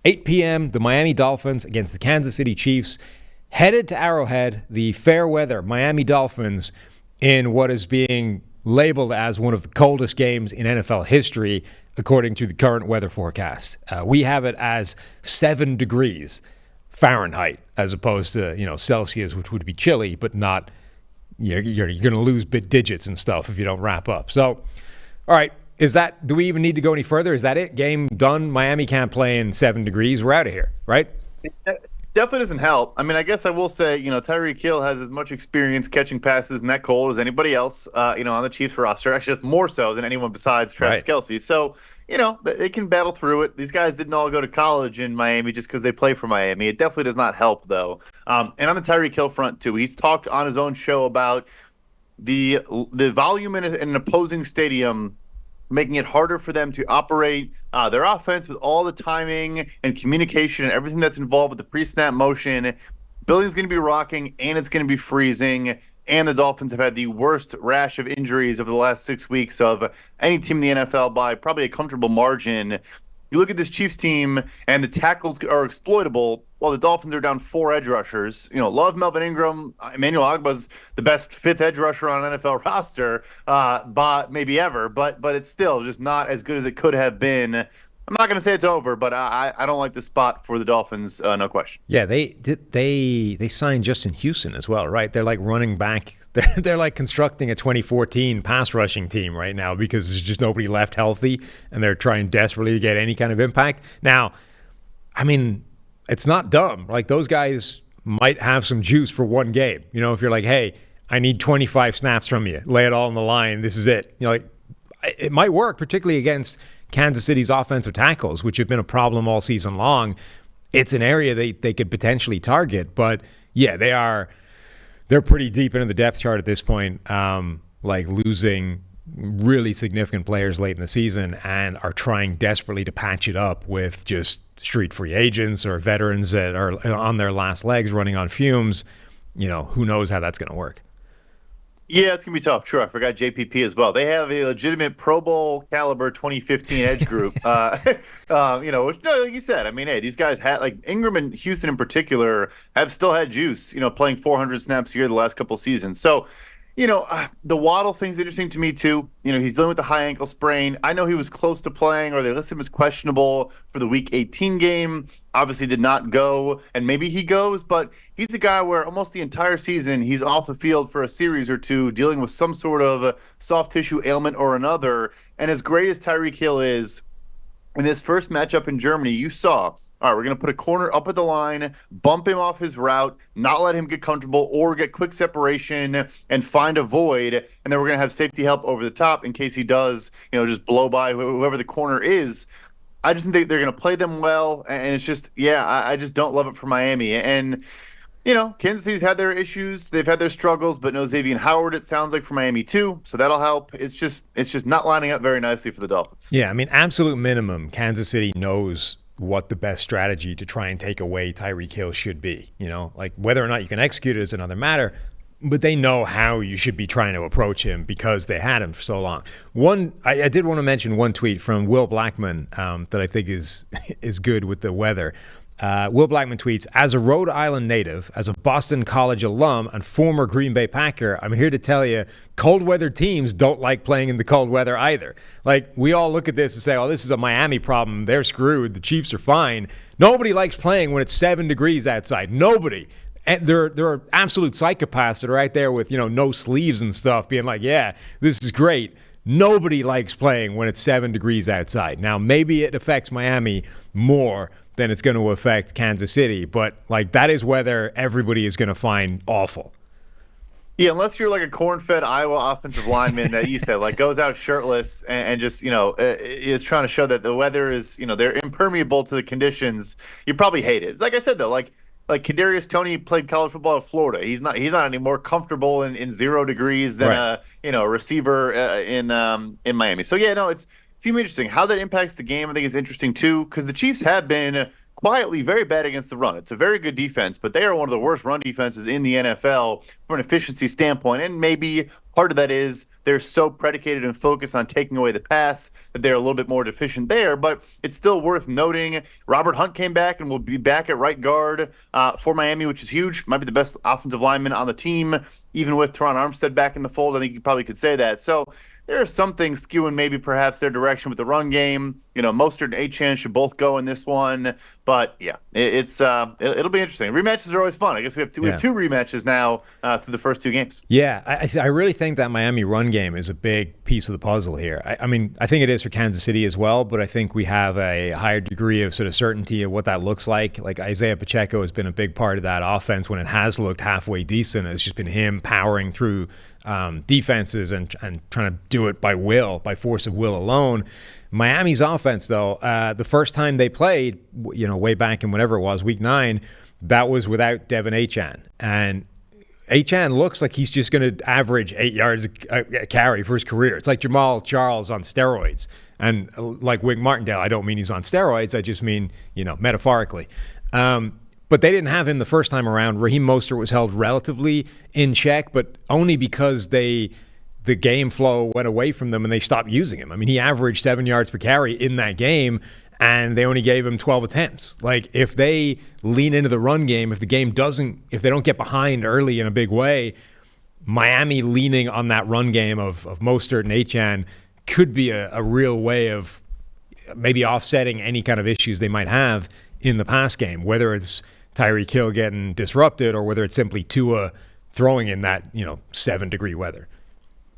8 p.m., the Miami Dolphins against the Kansas City Chiefs, headed to Arrowhead, the fair weather Miami Dolphins, in what is being labeled as one of the coldest games in NFL history, according to the current weather forecast. We have it as 7 degrees Fahrenheit, as opposed to, Celsius, which would be chilly, but not, you're going to lose bit digits and stuff if you don't wrap up. So, all right, do we even need to go any further? Is that it? Game done? Miami can't play in 7 degrees. We're out of here, right? Definitely doesn't help. I mean, I guess I will say, Tyreek Hill has as much experience catching passes in that cold as anybody else, on the Chiefs roster. Actually, that's more so than anyone besides Travis Kelce. So, they can battle through it. These guys didn't all go to college in Miami just because they play for Miami. It definitely does not help, though. And on the Tyreek Hill front, too, he's talked on his own show about the volume in an opposing stadium making it harder for them to operate their offense with all the timing and communication and everything that's involved with the pre-snap motion. Building's going to be rocking, and it's going to be freezing, and the Dolphins have had the worst rash of injuries over the last 6 weeks of any team in the NFL by probably a comfortable margin. You look at this Chiefs team, and the tackles are exploitable, while the Dolphins are down 4 edge rushers. Love Melvin Ingram. Emmanuel Ogbah's the best 5th edge rusher on an NFL roster, maybe ever, but it's still just not as good as it could have been. I'm not going to say it's over, but I don't like the spot for the Dolphins, no question. Yeah, they signed Justin Houston as well, right? They're like running back. They're like constructing a 2014 pass rushing team right now because there's just nobody left healthy, and they're trying desperately to get any kind of impact. Now, I mean, it's not dumb. Like, those guys might have some juice for one game. If you're like, hey, I need 25 snaps from you, lay it all on the line. This is it. It might work, particularly against Kansas City's offensive tackles, which have been a problem all season long. It's an area they could potentially target. But yeah, they're pretty deep into the depth chart at this point, like losing really significant players late in the season, and are trying desperately to patch it up with just street free agents or veterans that are on their last legs running on fumes. Who knows how that's going to work. Yeah, it's going to be tough. True. I forgot JPP as well. They have a legitimate Pro Bowl caliber 2015 edge group. Which, like you said, I mean, hey, these guys had, like Ingram and Houston in particular, have still had juice, playing 400 snaps a year the last couple of seasons. So, the Waddle thing's interesting to me, too. He's dealing with the high ankle sprain. I know he was close to playing, or they listed him as questionable for the Week 18 game. Obviously did not go, and maybe he goes, but he's a guy where almost the entire season he's off the field for a series or two dealing with some sort of soft tissue ailment or another. And as great as Tyreek Hill is, in this first matchup in Germany, you saw, all right, we're going to put a corner up at the line, bump him off his route, not let him get comfortable or get quick separation and find a void. And then we're going to have safety help over the top in case he does, just blow by whoever the corner is. I just think they're going to play them well. And it's just, I just don't love it for Miami. And, Kansas City's had their issues. They've had their struggles, but no Xavier Howard, it sounds like, for Miami too. So that'll help. It's just not lining up very nicely for the Dolphins. Yeah, I mean, absolute minimum, Kansas City knows what the best strategy to try and take away Tyreek Hill should be. Like, whether or not you can execute it is another matter, but they know how you should be trying to approach him because they had him for so long. I did want to mention one tweet from Will Blackman that I think is good with the weather. Will Blackman tweets, as a Rhode Island native, as a Boston College alum, and former Green Bay Packer, I'm here to tell you, cold weather teams don't like playing in the cold weather either. Like, we all look at this and say, oh, this is a Miami problem. They're screwed. The Chiefs are fine. Nobody likes playing when it's 7 degrees outside. Nobody. And there are absolute psychopaths that are right there with, no sleeves and stuff, being like, yeah, this is great. Nobody likes playing when it's 7 degrees outside. Now, maybe it affects Miami more than it's going to affect Kansas City, but like, that is weather everybody is going to find awful. Yeah, unless you're like a corn-fed Iowa offensive lineman that you said, like, goes out shirtless and just, is trying to show that the weather is, they're impermeable to the conditions. You probably hate it. Like I said, though, like Kadarius Toney played college football in Florida. He's not any more comfortable in 0 degrees than a receiver in Miami. So yeah, no, it's seems interesting how that impacts the game. I think it's interesting too, because the Chiefs have been quietly very bad against the run. It's a very good defense, but they are one of the worst run defenses in the NFL from an efficiency standpoint. And maybe part of that is they're so predicated and focused on taking away the pass that they're a little bit more deficient there. But it's still worth noting Robert Hunt came back and will be back at right guard for Miami, which is huge. Might be the best offensive lineman on the team, even with Teron Armstead back in the fold. I think you probably could say that. So there are some things skewing maybe perhaps their direction with the run game. Mostert and Achane should both go in this one. But yeah, it'll be interesting. Rematches are always fun. I guess we have two rematches now through the first two games. Yeah, I really think that Miami run game is a big piece of the puzzle here. I mean, I think it is for Kansas City as well, but I think we have a higher degree of sort of certainty of what that looks like. Like Isaiah Pacheco has been a big part of that offense when it has looked halfway decent. It's just been him powering through defenses and trying to do it by force of will alone. Miami's offense, though, the first time they played, way back in whatever it was, week 9, that was without Devin Achane. And Achane looks like he's just going to average 8 yards a carry for his career. It's like Jamal Charles on steroids. And like Wink Martindale, I don't mean he's on steroids. I just mean, metaphorically. But they didn't have him the first time around. Raheem Mostert was held relatively in check, but only because the game flow went away from them and they stopped using him. I mean, he averaged 7 yards per carry in that game, and they only gave him 12 attempts. Like, if they lean into the run game, if they don't get behind early in a big way, Miami leaning on that run game of Mostert and Achane could be a real way of maybe offsetting any kind of issues they might have in the pass game, whether it's Tyreek Hill getting disrupted or whether it's simply Tua throwing in that 7-degree weather.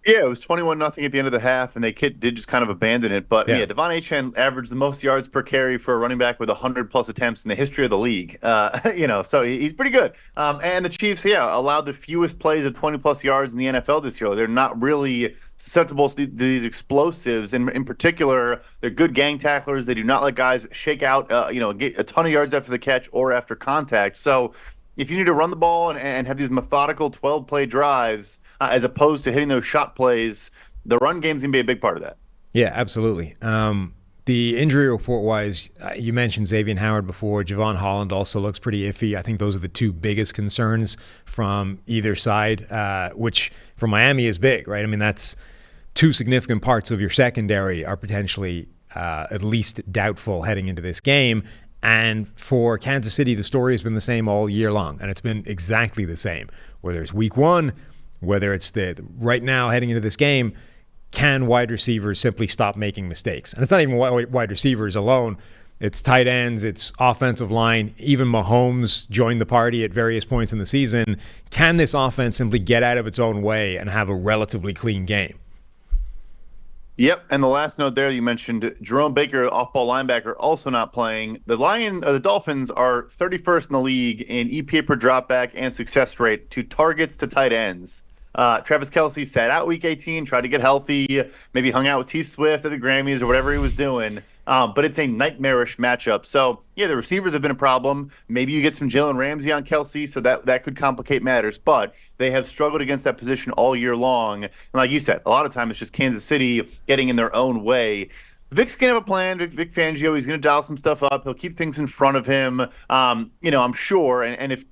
Yeah, it was 21-0 at the end of the half, and they did just kind of abandon it. But yeah, Devon Achane averaged the most yards per carry for a running back with 100-plus attempts in the history of the league. So he's pretty good. And the Chiefs, allowed the fewest plays of 20-plus yards in the NFL this year. They're not really susceptible to these explosives. And in particular, they're good gang tacklers. They do not let guys shake out, get a ton of yards after the catch or after contact. So if you need to run the ball and have these methodical 12-play drives, as opposed to hitting those shot plays, the run game's going to be a big part of that. Yeah, absolutely. The injury report-wise, you mentioned Xavier Howard before. Javon Holland also looks pretty iffy. I think those are the two biggest concerns from either side, which for Miami is big, right? I mean, that's two significant parts of your secondary are potentially at least doubtful heading into this game. And for Kansas City, the story has been the same all year long, and it's been exactly the same. Whether it's week 1, whether it's right now heading into this game, can wide receivers simply stop making mistakes? And it's not even wide receivers alone. It's tight ends, it's offensive line. Even Mahomes joined the party at various points in the season. Can this offense simply get out of its own way and have a relatively clean game? Yep, and the last note there, you mentioned Jerome Baker, off-ball linebacker, also not playing. The Dolphins are 31st in the league in EPA per dropback and success rate to targets to tight ends. Travis Kelce sat out week 18, tried to get healthy, maybe hung out with T. Swift at the Grammys or whatever he was doing. But it's a nightmarish matchup. So, the receivers have been a problem. Maybe you get some Jalen Ramsey on Kelce, so that could complicate matters. But they have struggled against that position all year long. And like you said, a lot of time it's just Kansas City getting in their own way. Vic's going to have a plan. Vic Fangio, he's going to dial some stuff up. He'll keep things in front of him, I'm sure. And if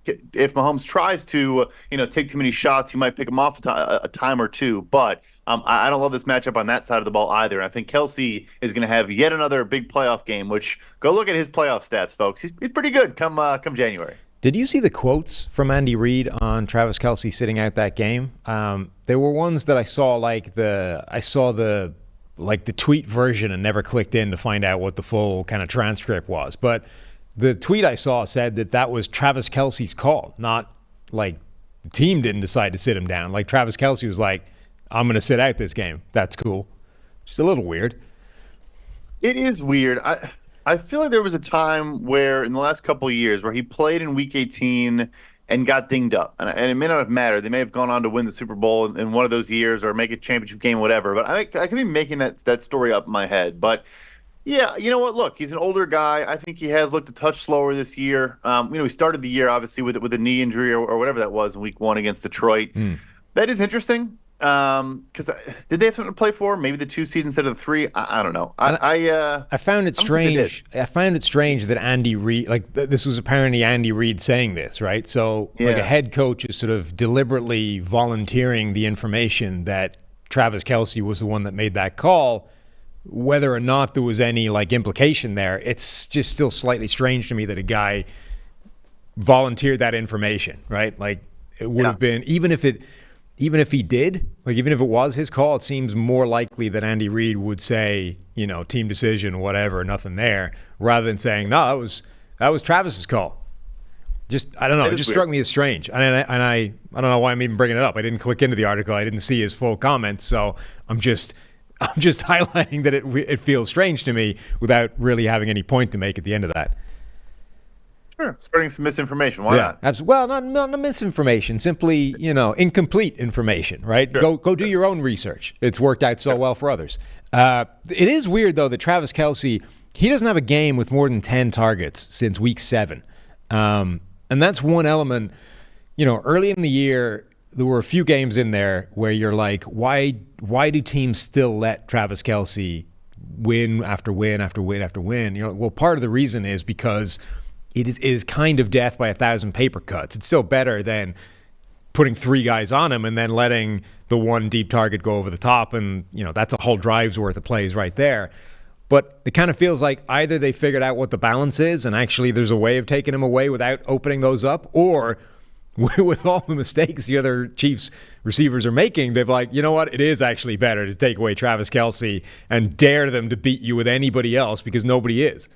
Mahomes tries to, take too many shots, he might pick him off a time or two. But I don't love this matchup on that side of the ball either. And I think Kelce is going to have yet another big playoff game, which go look at his playoff stats, folks. He's pretty good come January. Did you see the quotes from Andy Reid on Travis Kelce sitting out that game? There were ones that I saw, the tweet version and never clicked in to find out what the full kind of transcript was. But the tweet I saw said that was Travis Kelce's call, not like the team didn't decide to sit him down. Like Travis Kelce was like, I'm going to sit out this game. That's cool. Just a little weird. It is weird. I feel like there was a time where in the last couple of years where he played in week 18 and got dinged up. And it may not have mattered. They may have gone on to win the Super Bowl in one of those years or make a championship game, whatever. But I could be making that story up in my head. But, yeah, you know what? Look, he's an older guy. I think he has looked a touch slower this year. He started the year, obviously, with a knee injury or whatever that was in week 1 against Detroit. That is interesting. Because did they have something to play for? Maybe the 2 seed instead of the 3. I don't know. And I found it I don't think they did. strange. I found it strange that Andy Reid, this was apparently Andy Reid saying this, right? So, like a Yeah. head coach is sort of deliberately volunteering the information that Travis Kelce was the one that made that call. Whether or not there was any like implication there, it's just still slightly strange to me that a guy volunteered that information, right? Like it would Yeah. have been even if he did, like even if it was his call, it seems more likely that Andy Reid would say, team decision, whatever, nothing there, rather than saying, no, that was Travis's call. Just I don't know, It it is just weird. struck me as strange, I don't know why I'm even bringing it up. I didn't click into the article, I didn't see his full comments, so I'm just highlighting that it feels strange to me without really having any point to make at the end of that. Sure. Spreading some misinformation. Why not? Well, not misinformation, simply incomplete information, right? Sure. Go do your own research. It's worked out so well for others. It is weird though that Travis Kelce, he doesn't have a game with more than 10 targets since week 7, and that's one element. Early in the year there were a few games in there where you're like, why do teams still let Travis Kelce win after win after win after win? Well, part of the reason is because it is kind of death by 1,000 paper cuts. It's still better than putting 3 guys on him and then letting the one deep target go over the top, and that's a whole drive's worth of plays right there. But it kind of feels like either they figured out what the balance is and actually there's a way of taking him away without opening those up, or with all the mistakes the other Chiefs receivers are making, they've like, you know what, it is actually better to take away Travis Kelce and dare them to beat you with anybody else because nobody is.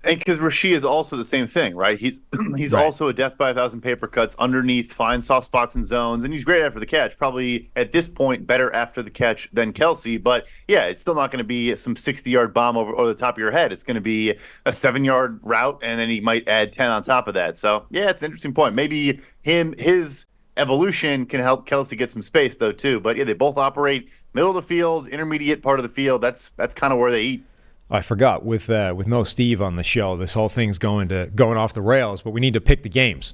And because Rasheed is also the same thing, right? He's Right. also a death by 1,000 paper cuts underneath, fine soft spots and zones, and he's great after the catch. Probably at this point better after the catch than Kelce, but yeah, it's still not going to be some 60-yard bomb over the top of your head. It's going to be a 7-yard route, and then he might add 10 on top of that. So yeah, it's an interesting point. Maybe his evolution can help Kelce get some space though too. But yeah, they both operate middle of the field, intermediate part of the field. That's kind of where they eat. I forgot with no Steve on the show, this whole thing's going off the rails. But we need to pick the games.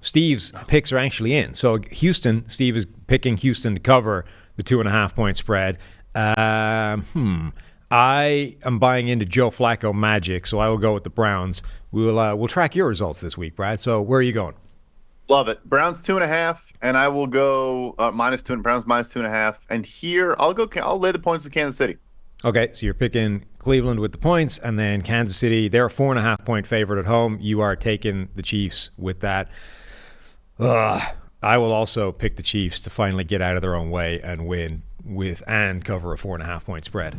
Steve's picks are actually in. So Steve is picking Houston to cover the 2.5-point spread. I am buying into Joe Flacco magic, so I will go with the Browns. We'll track your results this week, Brad. So where are you going? Love it. Browns 2.5, and I will go -2. Browns -2.5, and here I'll lay the points with Kansas City. Okay, so you're picking Cleveland with the points, and then Kansas City, they're a 4.5-point favorite at home. You are taking the Chiefs with that. I will also pick the Chiefs to finally get out of their own way and win and cover a 4.5-point spread.